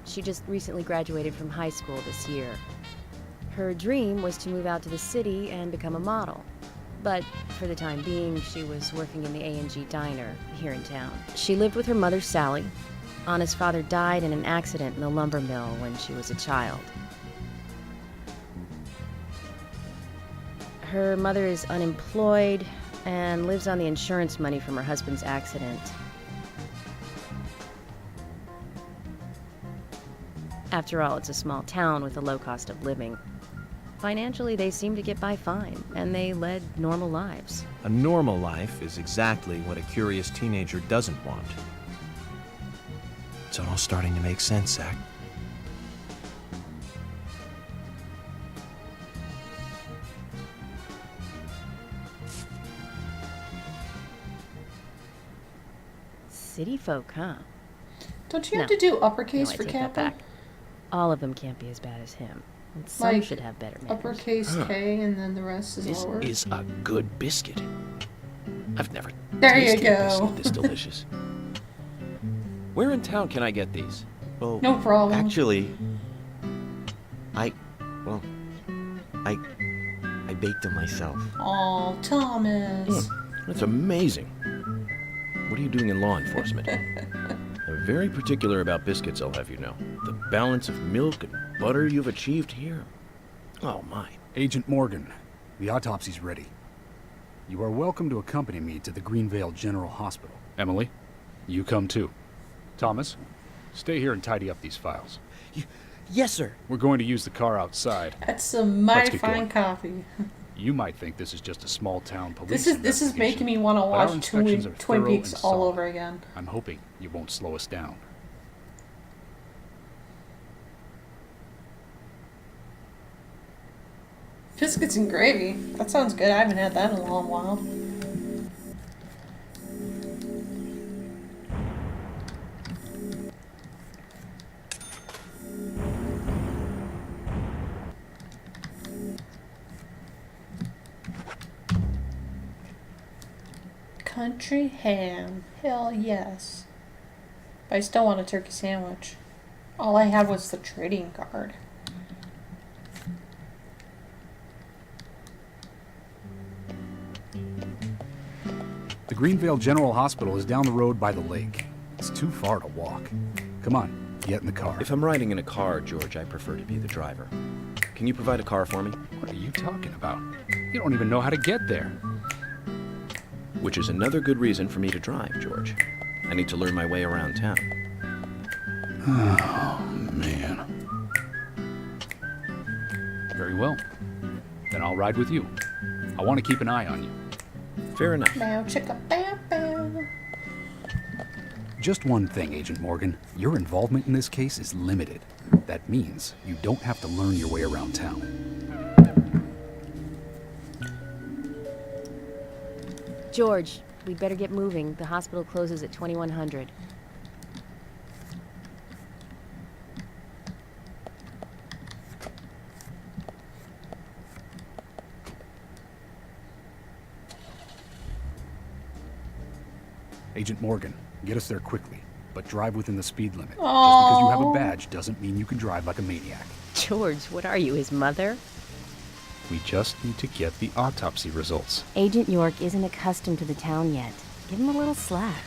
She just recently graduated from high school this year. Her dream was to move out to the city and become a model. But for the time being, she was working in the A&G diner here in town. She lived with her mother, Sally. Anna's father died in an accident in the lumber mill when she was a child. Her mother is unemployed and lives on the insurance money from her husband's accident. After all, it's a small town with a low cost of living. Financially, they seem to get by fine, and they led normal lives. A normal life is exactly what a curious teenager doesn't want. It's all starting to make sense, Zach. City folk, huh? Don't you have to do uppercase No, I for take that Kappa? back. All of them can't be as bad as him. And some Like, should have better manners. Uppercase K and then the rest is This lower. is a good biscuit. I've never There you tasted a go. biscuit this delicious. Where in town can I get these? Well, No problem. actually, I baked them myself. Aw, Thomas. That's amazing. What are you doing in law enforcement? I'm very particular about biscuits, I'll have you know. The balance of milk and butter you've achieved here. Oh, my. Agent Morgan, the autopsy's ready. You are welcome to accompany me to the Greenvale General Hospital. Emily, you come too. Thomas, stay here and tidy up these files. Yes, sir. We're going to use the car outside. That's some mighty get fine going. coffee. You might think this is just a small town police This is making me want to but our watch inspections are Twin thorough Peaks and all solid. over again. I'm hoping you won't slow us down. Biscuits and gravy. That sounds good. I haven't had that in a long while. Country ham. Hell yes. But I still want a turkey sandwich. All I had was the trading card. The Greenvale General Hospital is down the road by the lake. It's too far to walk. Come on, get in the car. If I'm riding in a car, George, I prefer to be the driver. Can you provide a car for me? What are you talking about? You don't even know how to get there. Which is another good reason for me to drive, George. I need to learn my way around town. Oh, man. Very well. Then I'll ride with you. I want to keep an eye on you. Fair enough. Bow chicka bow bow. Just one thing, Agent Morgan. Your involvement in this case is limited. That means you don't have to learn your way around town. George, we'd better get moving. The hospital closes at 2100. Agent Morgan, get us there quickly, but drive within the speed limit. Just because you have a badge doesn't mean you can drive like a maniac. George, what are you, his mother? We just need to get the autopsy results. Agent York isn't accustomed to the town yet. Give him a little slack.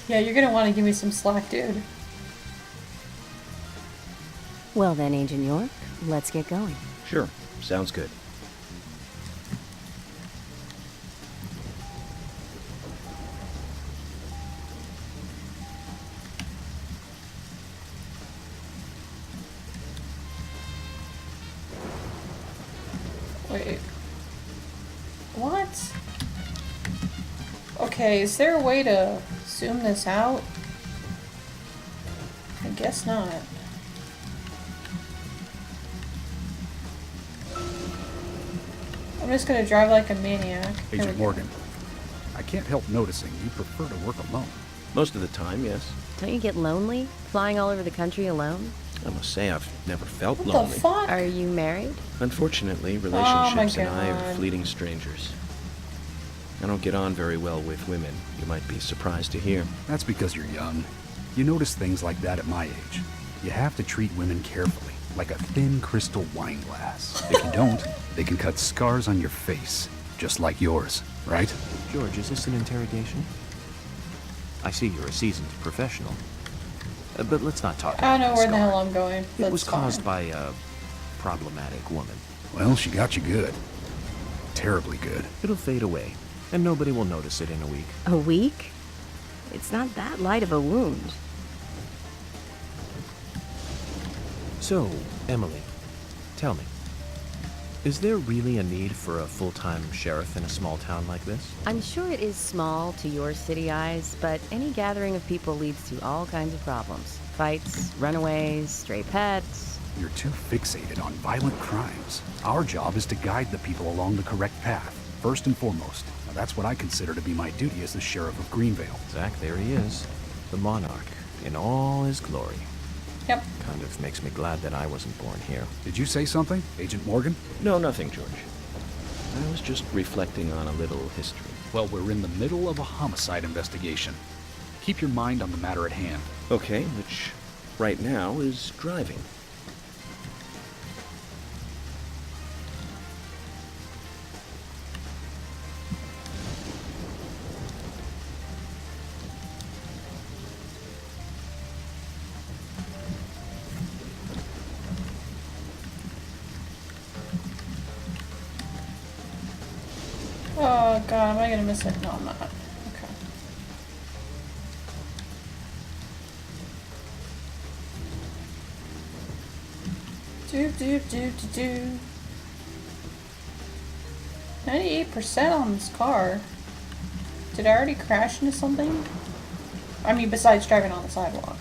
Yeah, you're gonna want to give me some slack, dude. Well then, Agent York, let's get going. Sure. Sounds good. Wait. What? Okay, is there a way to zoom this out? I guess not. I'm just gonna drive like a maniac. Here we Agent go. Morgan, I can't help noticing you prefer to work alone. Most of the time, yes. Don't you get lonely, flying all over the country alone? I must say I've never felt What lonely. the fuck? Are you married? Unfortunately, relationships and I are God. fleeting strangers. I don't get on very well with women, you might be surprised to hear. That's because you're young. You notice things like that at my age. You have to treat women carefully, like a thin crystal wine glass. If you don't, they can cut scars on your face, just like yours, right? George, is this an interrogation? I see you're a seasoned professional. But let's not talk I about don't know that where the scar. hell I'm going. It was That's caused fine. by a problematic woman. Well, she got you good. Terribly good. It'll fade away, and nobody will notice it in a week. A week? It's not that light of a wound. So, Emily, tell me, is there really a need for a full-time sheriff in a small town like this? I'm sure it is small to your city eyes, but any gathering of people leads to all kinds of problems. Fights, runaways, stray pets. You're too fixated on violent crimes. Our job is to guide the people along the correct path, first and foremost. Now, that's what I consider to be my duty as the sheriff of Greenvale. Zach, there he is. The monarch, in all his glory. Yep. Kind of makes me glad that I wasn't born here. Did you say something, Agent Morgan? No, nothing, George. I was just reflecting on a little history. Well, we're in the middle of a homicide investigation. Keep your mind on the matter at hand. Okay, which right now is driving. Oh god, am I gonna miss it? No, I'm not. Okay. Do. 98% on this car. Did I already crash into something? I mean, besides driving on the sidewalk.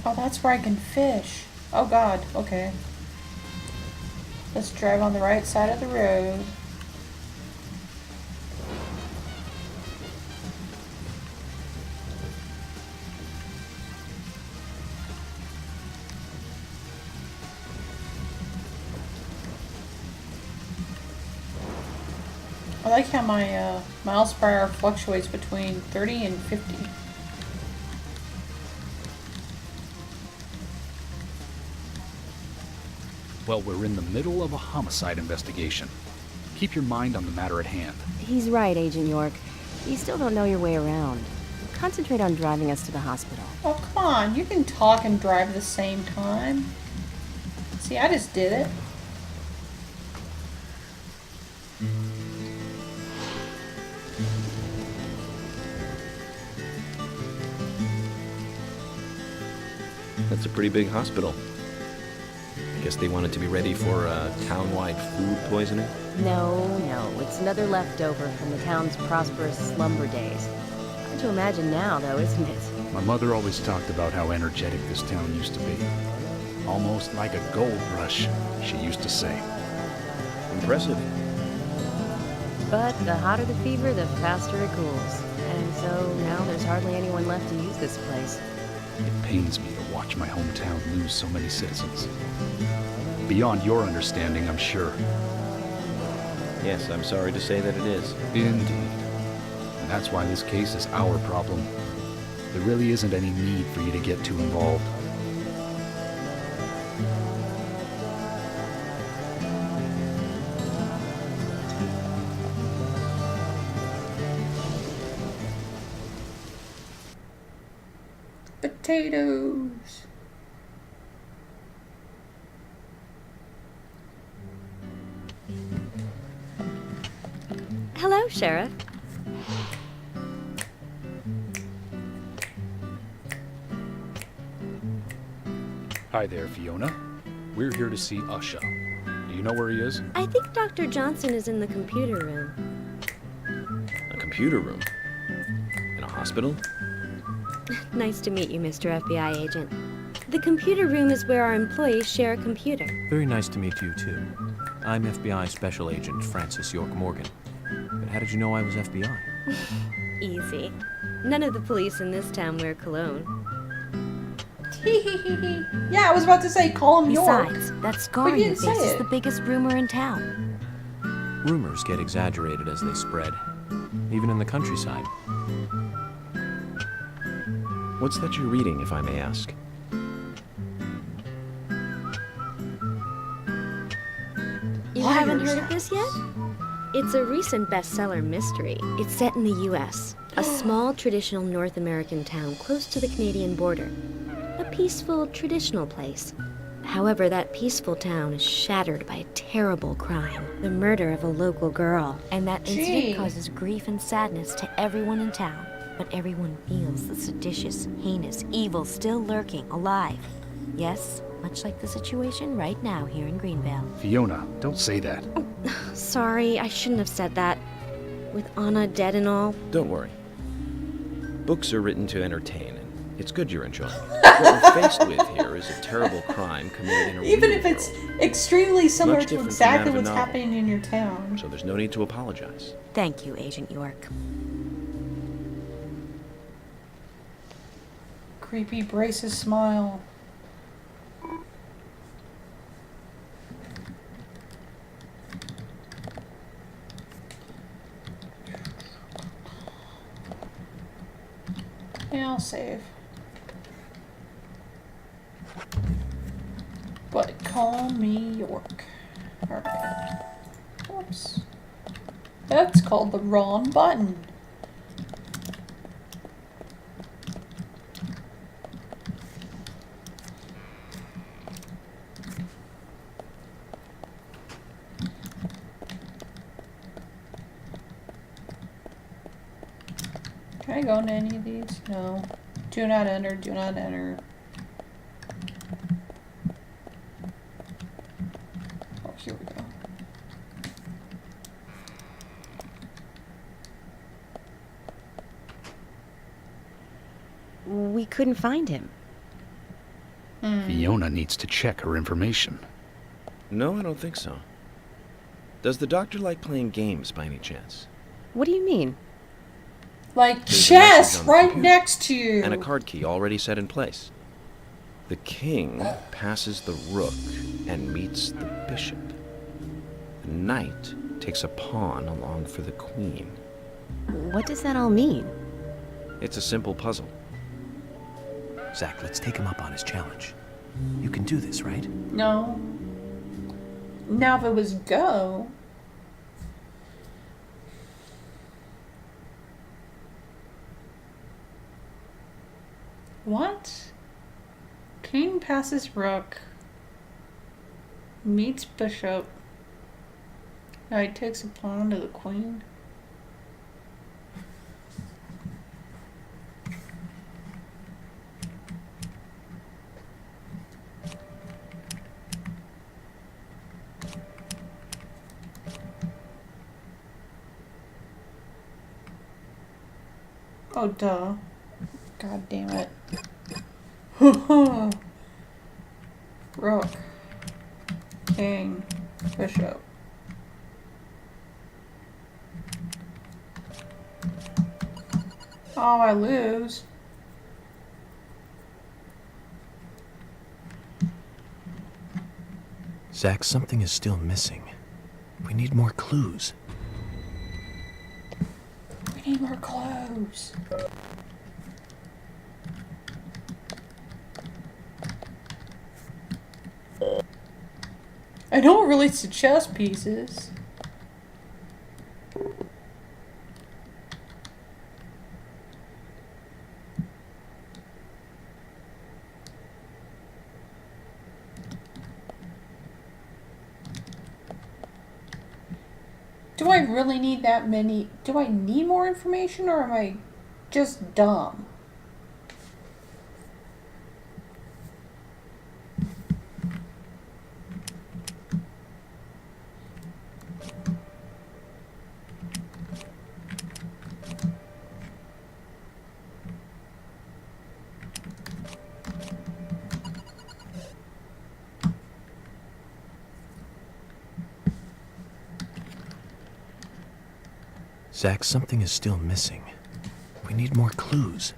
Oh, that's where I can fish. Oh god, okay. Let's drive on the right side of the road. I like how my miles per hour fluctuates between 30 and 50. Well, we're in the middle of a homicide investigation. Keep your mind on the matter at hand. He's right, Agent York. You still don't know your way around. Concentrate on driving us to the hospital. Oh, come on. You can talk and drive at the same time. See, I just did it. That's a pretty big hospital. I guess they wanted to be ready for town-wide food poisoning? No, it's another leftover from the town's prosperous slumber days. Hard to imagine now, though, isn't it? My mother always talked about how energetic this town used to be. Almost like a gold rush, she used to say. Impressive. But the hotter the fever, the faster it cools. And so now there's hardly anyone left to use this place. It pains me to watch my hometown lose so many citizens. Beyond your understanding, I'm sure. Yes, I'm sorry to say that it is. Indeed. And that's why this case is our problem. There really isn't any need for you to get too involved. Potatoes. Hello, Sheriff. Hi there, Fiona. We're here to see Usha. Do you know where he is? I think Dr. Johnson is in the computer room. A computer room? In a hospital? Nice to meet you, Mr. FBI agent. The computer room is where our employees share a computer. Very nice to meet you, too. I'm FBI Special Agent Francis York Morgan. But how did you know I was FBI? Easy. None of the police in this town wear cologne. Yeah, I was about to say call him York. Besides, that scar But on you your didn't say face is it. the biggest rumor in town. Rumors get exaggerated as they spread, even in the countryside. What's that you're reading, if I may ask? You haven't heard of this yet? It's a recent bestseller mystery. It's set in the U.S., a small traditional North American town close to the Canadian border. A peaceful, traditional place. However, that peaceful town is shattered by a terrible crime. The murder of a local girl. And that Gee. incident causes grief and sadness to everyone in town. But everyone feels the seditious, heinous evil still lurking, alive. Yes, much like the situation right now here in Greenvale. Fiona, don't say that. Sorry, I shouldn't have said that. With Anna dead and all. Don't worry. Books are written to entertain, and it's good you're enjoying it. What we're faced with here is a terrible crime committed in a Even real if it's world, extremely similar Much to different from that exactly of a what's novel. happening in your town. so there's no need to apologize. Thank you, Agent York. Creepy braces smile. Yeah, I'll save. But call me York. Alright. Whoops. That's called the wrong button. Can I go into any of these? No. Do not enter, do not enter. Oh, here we go. We couldn't find him. Fiona needs to check her information. No, I don't think so. Does the doctor like playing games by any chance? What do you mean? Like There's a chess message on the right computer. next to you. And a card key already set in place. The king passes the rook and meets the bishop. The knight takes a pawn along for the queen. What does that all mean? It's a simple puzzle. Zach, let's take him up on his challenge. You can do this, right? No. Now if it was go. What? King passes rook. Meets bishop. Knight takes a pawn to the queen. Oh, duh. God damn it. Rook. King. Bishop. Oh, I lose. Zach, something is still missing. We need more clues. We need more clothes. I know it relates to chess pieces. Do I really need that many? Do I need more information or am I just dumb? Zach, something is still missing. We need more clues.